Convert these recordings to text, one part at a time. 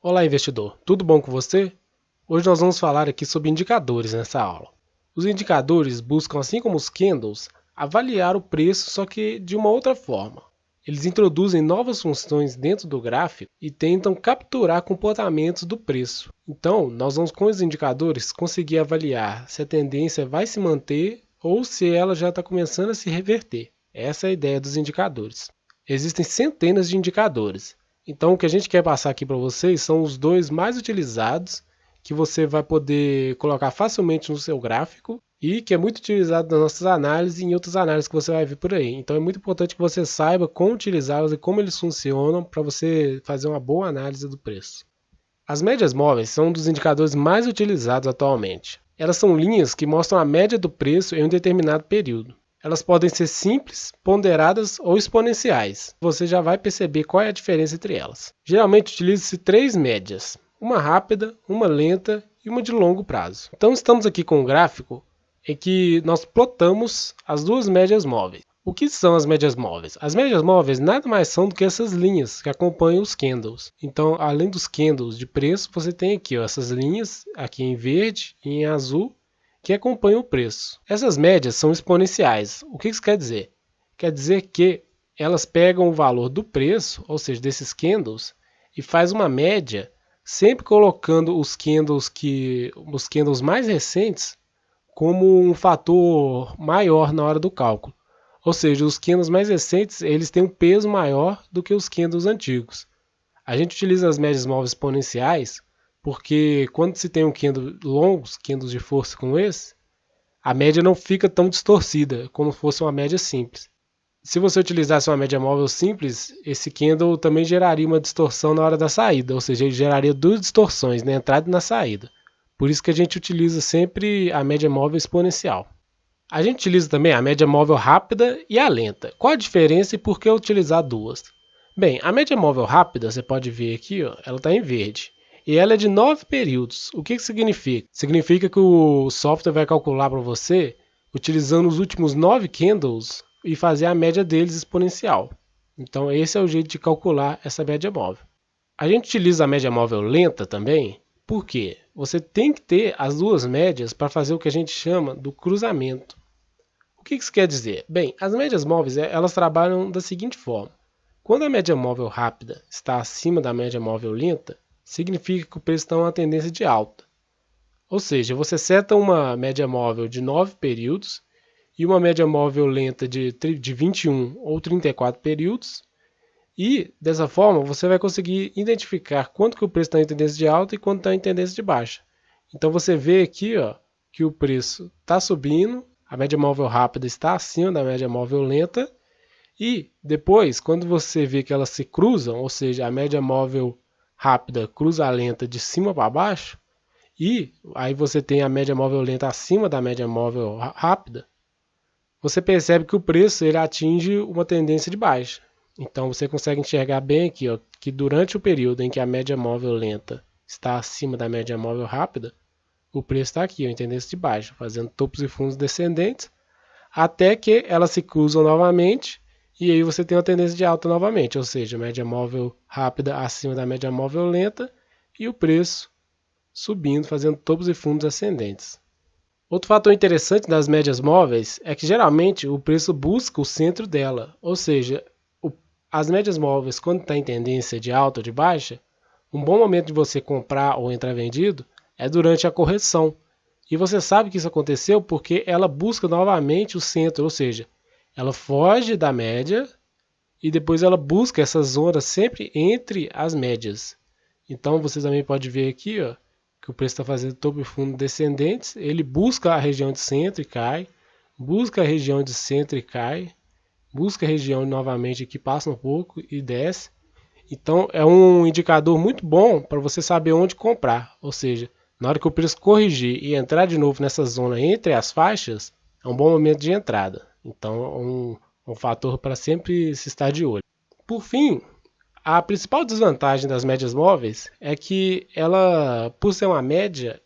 Olá, investidor. Tudo bom com você? Hoje nós vamos falar aqui sobre indicadores nessa aula. Os indicadores buscam, assim como os candles, avaliar o preço, só que de uma outra forma. Eles introduzem novas funções dentro do gráfico e tentam capturar comportamentos do preço. Então, nós vamos com os indicadores conseguir avaliar se a tendência vai se manter ou se ela já está começando a se reverter. Essa é a ideia dos indicadores. Existem centenas de indicadores. Então, o que a gente quer passar aqui para vocês são os dois mais utilizados, que você vai poder colocar facilmente no seu gráfico e que é muito utilizado nas nossas análises e em outras análises que você vai ver por aí. Então, é muito importante que você saiba como utilizá-los e como eles funcionam para você fazer uma boa análise do preço. As médias móveis são um dos indicadores mais utilizados atualmente. Elas são linhas que mostram a média do preço em um determinado período. Elas podem ser simples, ponderadas ou exponenciais. Você já vai perceber qual é a diferença entre elas. Geralmente utiliza-se 3 médias, uma rápida, uma lenta e uma de longo prazo. Então estamos aqui com um gráfico em que nós plotamos as duas médias móveis. O que são as médias móveis? As médias móveis nada mais são do que essas linhas que acompanham os candles. Então, além dos candles de preço, você tem aqui essas linhas, aqui em verde e em azul, que acompanham o preço. Essas médias são exponenciais. O que isso quer dizer? Quer dizer que elas pegam o valor do preço, ou seja, desses candles, e faz uma média, sempre colocando os candles mais recentes como um fator maior na hora do cálculo. Ou seja, os candles mais recentes eles têm um peso maior do que os candles antigos. A gente utiliza as médias móveis exponenciais porque quando se tem um candle longos, candles de força como esse, a média não fica tão distorcida como fosse uma média simples. Se você utilizasse uma média móvel simples, esse candle também geraria uma distorção na hora da saída, ou seja, ele geraria duas distorções na entrada e na saída. Por isso que a gente utiliza sempre a média móvel exponencial. A gente utiliza também a média móvel rápida e a lenta. Qual a diferença e por que utilizar duas? Bem, a média móvel rápida, você pode ver aqui, ela está em verde. E ela é de 9 períodos. O que isso significa? Significa que o software vai calcular para você utilizando os últimos 9 candles e fazer a média deles exponencial. Então esse é o jeito de calcular essa média móvel. A gente utiliza a média móvel lenta também, porque você tem que ter as duas médias para fazer o que a gente chama do cruzamento. O que isso quer dizer? Bem, as médias móveis elas trabalham da seguinte forma. Quando a média móvel rápida está acima da média móvel lenta, significa que o preço está em uma tendência de alta. Ou seja, você seta uma média móvel de 9 períodos e uma média móvel lenta de 21 ou 34 períodos. E, dessa forma, você vai conseguir identificar quanto que o preço está em tendência de alta e quanto está em tendência de baixa. Então você vê aqui que o preço está subindo, a média móvel rápida está acima da média móvel lenta. E depois, quando você vê que elas se cruzam, ou seja, a média móvel rápida cruza a lenta de cima para baixo, e aí você tem a média móvel lenta acima da média móvel rápida, você percebe que o preço ele atinge uma tendência de baixa. Então você consegue enxergar bem aqui que durante o período em que a média móvel lenta está acima da média móvel rápida, o preço está aqui em tendência de baixa, fazendo topos e fundos descendentes, até que elas se cruzam novamente. E aí você tem uma tendência de alta novamente, ou seja, média móvel rápida acima da média móvel lenta e o preço subindo, fazendo topos e fundos ascendentes. Outro fator interessante das médias móveis é que geralmente o preço busca o centro dela, ou seja, as médias móveis quando está em tendência de alta ou de baixa, um bom momento de você comprar ou entrar vendido é durante a correção. E você sabe que isso aconteceu porque ela busca novamente o centro, ou seja, ela foge da média e depois ela busca essa zona sempre entre as médias. Então você também pode ver aqui que o preço está fazendo topo e fundo descendentes. Ele busca a região de centro e cai. Busca a região de centro e cai. Busca a região novamente que passa um pouco e desce. Então é um indicador muito bom para você saber onde comprar. Ou seja, na hora que o preço corrigir e entrar de novo nessa zona entre as faixas, é um bom momento de entrada. Então é um fator para sempre se estar de olho. Por fim, a principal desvantagem das médias móveis é que ela, por ser uma média,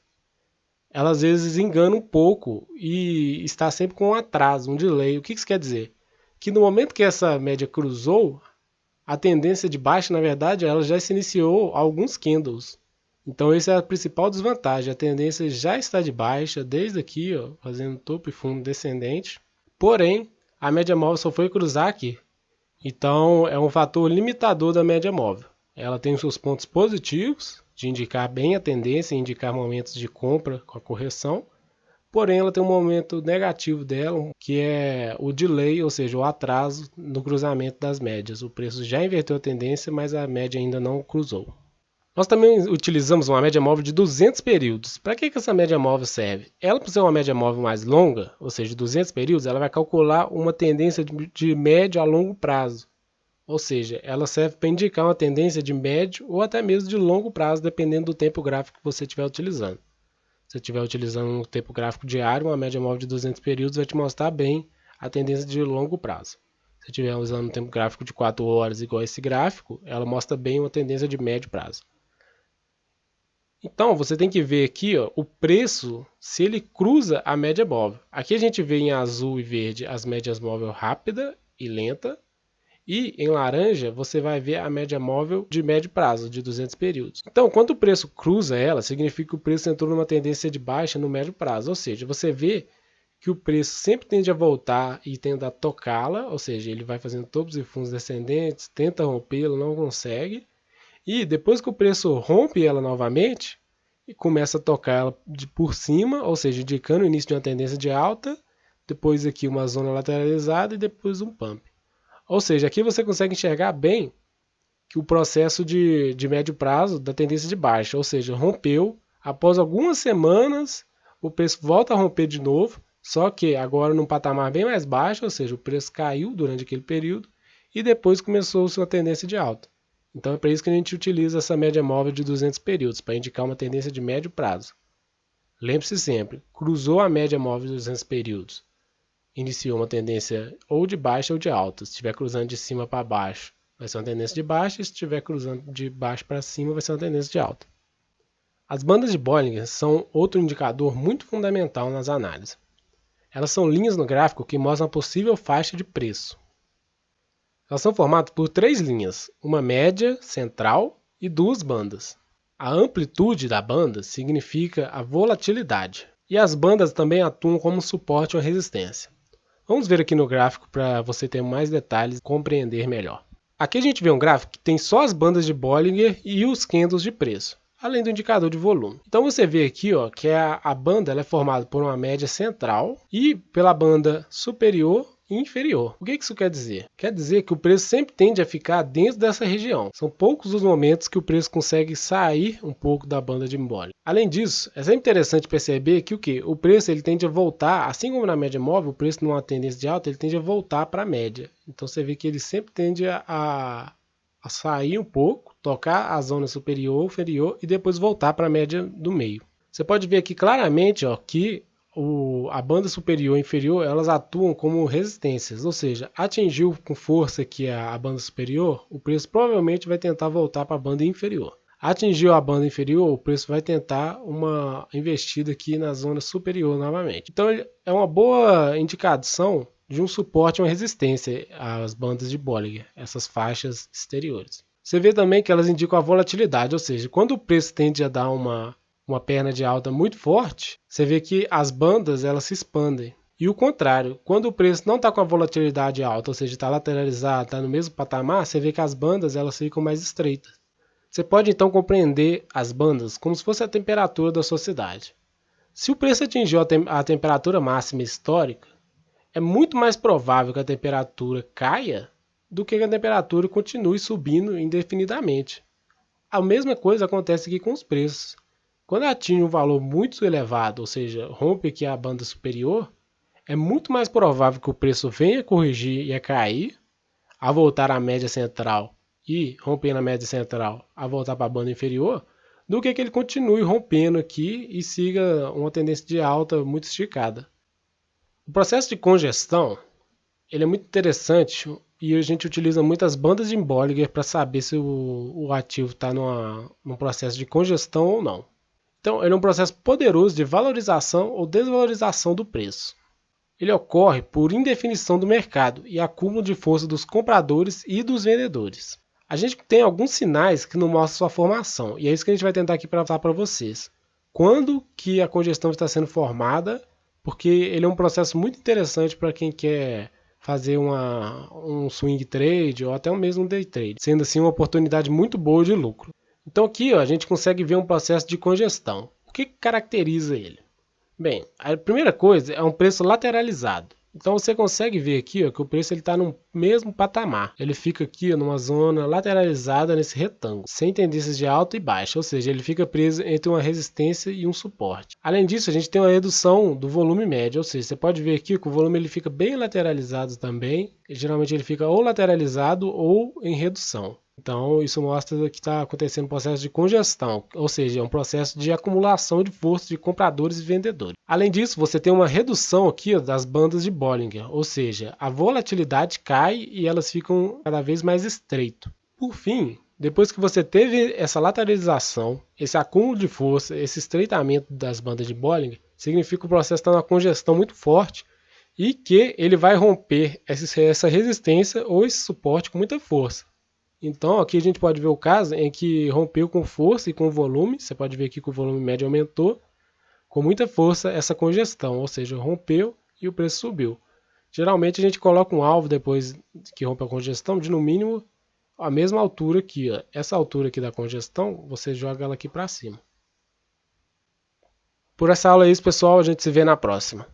ela às vezes engana um pouco e está sempre com um atraso, um delay. O que isso quer dizer? Que no momento que essa média cruzou, a tendência de baixa, na verdade, ela já se iniciou há alguns candles. Então essa é a principal desvantagem, a tendência já está de baixa desde aqui, ó, fazendo topo e fundo descendente. Porém, a média móvel só foi cruzar aqui. Então é um fator limitador da média móvel. Ela tem os seus pontos positivos, de indicar bem a tendência, indicar momentos de compra com a correção. Porém, ela tem um momento negativo dela, que é o delay, ou seja, o atraso no cruzamento das médias. O preço já inverteu a tendência, mas a média ainda não cruzou. Nós também utilizamos uma média móvel de 200 períodos. Para que essa média móvel serve? Ela, por ser uma média móvel mais longa, ou seja, 200 períodos, ela vai calcular uma tendência de médio a longo prazo. Ou seja, ela serve para indicar uma tendência de médio ou até mesmo de longo prazo, dependendo do tempo gráfico que você estiver utilizando. Se você estiver utilizando um tempo gráfico diário, uma média móvel de 200 períodos vai te mostrar bem a tendência de longo prazo. Se você estiver usando um tempo gráfico de 4 horas igual esse gráfico, ela mostra bem uma tendência de médio prazo. Então, você tem que ver aqui ó, o preço, se ele cruza a média móvel. Aqui a gente vê em azul e verde as médias móveis rápida e lenta. E em laranja você vai ver a média móvel de médio prazo, de 200 períodos. Então, quando o preço cruza ela, significa que o preço entrou numa tendência de baixa no médio prazo. Ou seja, você vê que o preço sempre tende a voltar e tende a tocá-la. Ou seja, ele vai fazendo topos e fundos descendentes, tenta rompê-la, não consegue. E depois que o preço rompe ela novamente, e começa a tocar ela por cima, ou seja, indicando o início de uma tendência de alta. Depois aqui uma zona lateralizada e depois um pump. Ou seja, aqui você consegue enxergar bem que o processo de médio prazo da tendência de baixa, ou seja, rompeu, após algumas semanas o preço volta a romper de novo, só que agora num patamar bem mais baixo, ou seja, o preço caiu durante aquele período e depois começou sua tendência de alta. Então é para isso que a gente utiliza essa média móvel de 200 períodos, para indicar uma tendência de médio prazo. Lembre-se sempre, cruzou a média móvel de 200 períodos. Iniciou uma tendência ou de baixa ou de alta. Se estiver cruzando de cima para baixo, vai ser uma tendência de baixa. E se estiver cruzando de baixo para cima, vai ser uma tendência de alta. As bandas de Bollinger são outro indicador muito fundamental nas análises. Elas são linhas no gráfico que mostram a possível faixa de preço. Elas são formadas por 3 linhas, uma média, central e 2 bandas. A amplitude da banda significa a volatilidade. E as bandas também atuam como suporte ou resistência. Vamos ver aqui no gráfico para você ter mais detalhes e compreender melhor. Aqui a gente vê um gráfico que tem só as bandas de Bollinger e os candles de preço, além do indicador de volume. Então você vê aqui ó, que a banda ela é formada por uma média central e pela banda superior e inferior. O que isso quer dizer? Quer dizer que o preço sempre tende a ficar dentro dessa região. São poucos os momentos que o preço consegue sair um pouco da banda de Bollinger. Além disso, é sempre interessante perceber que o preço ele tende a voltar, assim como na média móvel, o preço numa tendência de alta, ele tende a voltar para a média. Então você vê que ele sempre tende a sair um pouco, tocar a zona superior, inferior e depois voltar para a média do meio. Você pode ver aqui claramente ó, que a banda superior e inferior elas atuam como resistências, ou seja, atingiu com força aqui a banda superior, o preço provavelmente vai tentar voltar para a banda inferior. Atingiu a banda inferior, o preço vai tentar uma investida aqui na zona superior novamente. Então é uma boa indicação de um suporte e uma resistência às bandas de Bollinger, essas faixas exteriores. Você vê também que elas indicam a volatilidade, ou seja, quando o preço tende a dar uma perna de alta muito forte, você vê que as bandas elas se expandem. E o contrário, quando o preço não está com a volatilidade alta, ou seja, está lateralizado, está no mesmo patamar, você vê que as bandas elas ficam mais estreitas. Você pode então compreender as bandas como se fosse a temperatura da sua cidade. Se o preço atingiu a temperatura máxima histórica, é muito mais provável que a temperatura caia do que a temperatura continue subindo indefinidamente. A mesma coisa acontece aqui com os preços. Quando atinge um valor muito elevado, ou seja, rompe aqui a banda superior, é muito mais provável que o preço venha corrigir e a cair, a voltar à média central e romper na média central, a voltar para a banda inferior, do que ele continue rompendo aqui e siga uma tendência de alta muito esticada. O processo de congestão ele é muito interessante e a gente utiliza muitas bandas de Bollinger para saber se o ativo está num processo de congestão ou não. Então, ele é um processo poderoso de valorização ou desvalorização do preço. Ele ocorre por indefinição do mercado e acúmulo de força dos compradores e dos vendedores. A gente tem alguns sinais que não mostram sua formação, e é isso que a gente vai tentar aqui para falar para vocês. Quando que a congestão está sendo formada, porque ele é um processo muito interessante para quem quer fazer um swing trade ou até mesmo um day trade, sendo assim uma oportunidade muito boa de lucro. Então aqui a gente consegue ver um processo de congestão. O que caracteriza ele? Bem, a primeira coisa é um preço lateralizado. Então você consegue ver aqui que o preço está no mesmo patamar. Ele fica aqui numa zona lateralizada nesse retângulo, sem tendências de alta e baixa, ou seja, ele fica preso entre uma resistência e um suporte. Além disso, a gente tem uma redução do volume médio, ou seja, você pode ver aqui que o volume ele fica bem lateralizado também. Geralmente ele fica ou lateralizado ou em redução. Então, isso mostra que está acontecendo um processo de congestão, ou seja, é um processo de acumulação de força de compradores e vendedores. Além disso, você tem uma redução aqui das bandas de Bollinger, ou seja, a volatilidade cai e elas ficam cada vez mais estreitas. Por fim, depois que você teve essa lateralização, esse acúmulo de força, esse estreitamento das bandas de Bollinger, significa que o processo está numa congestão muito forte e que ele vai romper essa resistência ou esse suporte com muita força. Então aqui a gente pode ver o caso em que rompeu com força e com volume. Você pode ver aqui que o volume médio aumentou com muita força essa congestão, ou seja, rompeu e o preço subiu. Geralmente a gente coloca um alvo depois que rompe a congestão de no mínimo a mesma altura aqui. Ó. Essa altura aqui da congestão, você joga ela aqui para cima. Por essa aula é isso, pessoal. A gente se vê na próxima.